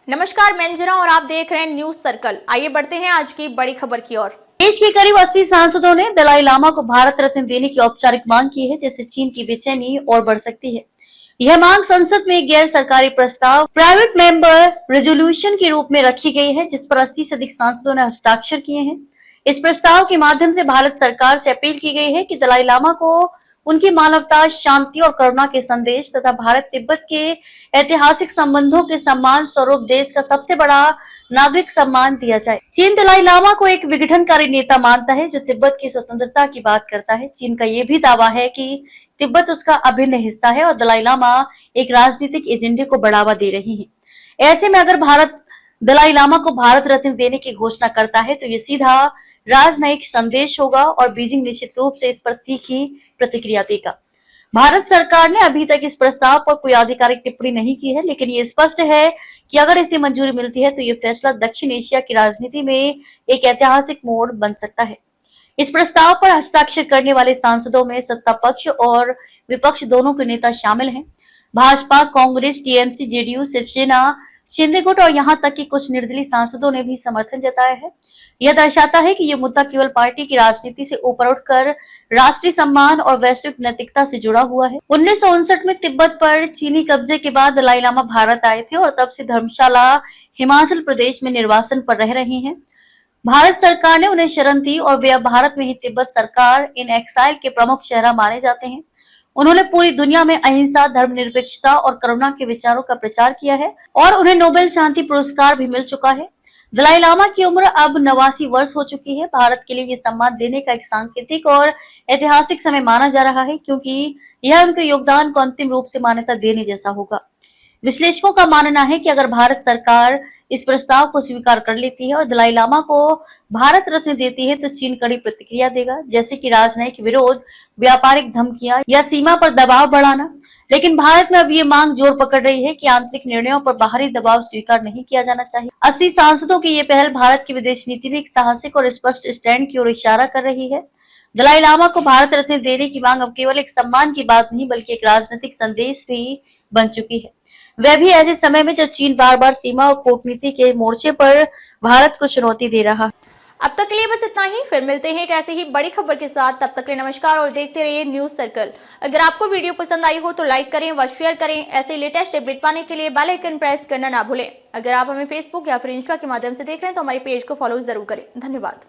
नमस्कार, मैं अंजना और आप देख रहे हैं न्यूज सर्कल। आइए बढ़ते हैं आज की बड़ी खबर की ओर। देश के करीब 80 सांसदों ने दलाई लामा को भारत रत्न देने की औपचारिक मांग की है, जिससे चीन की बेचैनी और बढ़ सकती है। यह मांग संसद में गैर सरकारी प्रस्ताव प्राइवेट मेंबर रेजोल्यूशन के रूप में रखी गई है, जिस पर 80 से अधिक सांसदों ने हस्ताक्षर किए हैं। इस प्रस्ताव के माध्यम से भारत सरकार से अपील की गई है कि दलाई लामा को उनकी मानवता, शांति और करुणा के संदेश तथा भारत तिब्बत के ऐतिहासिक संबंधों के सम्मान स्वरूप देश का सबसे बड़ा नागरिक सम्मान दिया जाए। चीन दलाई लामा को एक विघटनकारी नेता मानता है जो तिब्बत की स्वतंत्रता की बात करता है। चीन का यह भी दावा है कि तिब्बत उसका अभिन्न हिस्सा है और दलाई लामा एक राजनीतिक एजेंडे को बढ़ावा दे रही है। ऐसे में अगर भारत दलाई लामा को भारत रत्न देने की घोषणा करता है तो ये सीधा राजनयिक संदेश होगा और बीजिंग निश्चित रूप से इस पर तीखी प्रतिक्रिया देगा। भारत सरकार ने अभी तक इस प्रस्ताव पर कोई आधिकारिक टिप्पणी नहीं की है, लेकिन ये स्पष्ट है कि अगर इसे मंजूरी मिलती है तो ये फैसला दक्षिण एशिया की राजनीति में एक ऐतिहासिक मोड़ बन सकता है। इस प्रस्ताव पर हस्ताक्षर करने वाले सांसदों में सत्ता पक्ष और विपक्ष दोनों के नेता शामिल हैं। भाजपा, कांग्रेस, टीएमसी, जेडीयू, शिवसेना, शिंदे गुट और यहाँ तक कि कुछ निर्दलीय सांसदों ने भी समर्थन जताया है। यह दर्शाता है कि यह मुद्दा केवल पार्टी की राजनीति से ऊपर उठकर राष्ट्रीय सम्मान और वैश्विक नैतिकता से जुड़ा हुआ है। 1959 में तिब्बत पर चीनी कब्जे के बाद दलाई लामा भारत आए थे और तब से धर्मशाला, हिमाचल प्रदेश में निर्वासन पर रह रहे हैं। भारत सरकार ने उन्हें शरण दी और वे अब भारत में ही तिब्बत सरकार इन एक्साइल के प्रमुख चेहरा माने जाते हैं। उन्होंने पूरी दुनिया में अहिंसा, धर्मनिरपेक्षता और करुणा के विचारों का प्रचार किया है और उन्हें नोबेल शांति पुरस्कार भी मिल चुका है। दलाई लामा की उम्र अब 89 वर्ष हो चुकी है। भारत के लिए ये सम्मान देने का एक सांकेतिक और ऐतिहासिक समय माना जा रहा है, क्योंकि यह उनके योगदान को अंतिम रूप से मान्यता देने जैसा होगा। विश्लेषकों का मानना है कि अगर भारत सरकार इस प्रस्ताव को स्वीकार कर लेती है और दलाई लामा को भारत रत्न देती है तो चीन कड़ी प्रतिक्रिया देगा, जैसे कि राजनयिक विरोध, व्यापारिक धमकियां या सीमा पर दबाव बढ़ाना। लेकिन भारत में अब ये मांग जोर पकड़ रही है कि आंतरिक निर्णयों पर बाहरी दबाव स्वीकार नहीं किया जाना चाहिए। 80 सांसदों की ये पहल भारत की विदेश नीति में एक साहसिक और स्पष्ट स्टैंड की ओर इशारा कर रही है। दलाई लामा को भारत रत्न देने की मांग अब केवल एक सम्मान की बात नहीं बल्कि एक राजनीतिक संदेश भी बन चुकी है, वह भी ऐसे समय में जब चीन बार बार सीमा और कूटनीति के मोर्चे पर भारत को चुनौती दे रहा है। अब तक के लिए बस इतना ही। फिर मिलते हैं एक ऐसे ही बड़ी खबर के साथ। तब तक के लिए नमस्कार और देखते रहिए न्यूज सर्कल। अगर आपको वीडियो पसंद आई हो तो लाइक करें व शेयर करें। ऐसे लेटेस्ट अपडेट पाने के लिए बेल आइकन प्रेस करना ना भूलें। अगर आप हमें फेसबुक या फिर इंस्टा के माध्यम से देख रहे हैं तो हमारे पेज को फॉलो जरूर करें। धन्यवाद।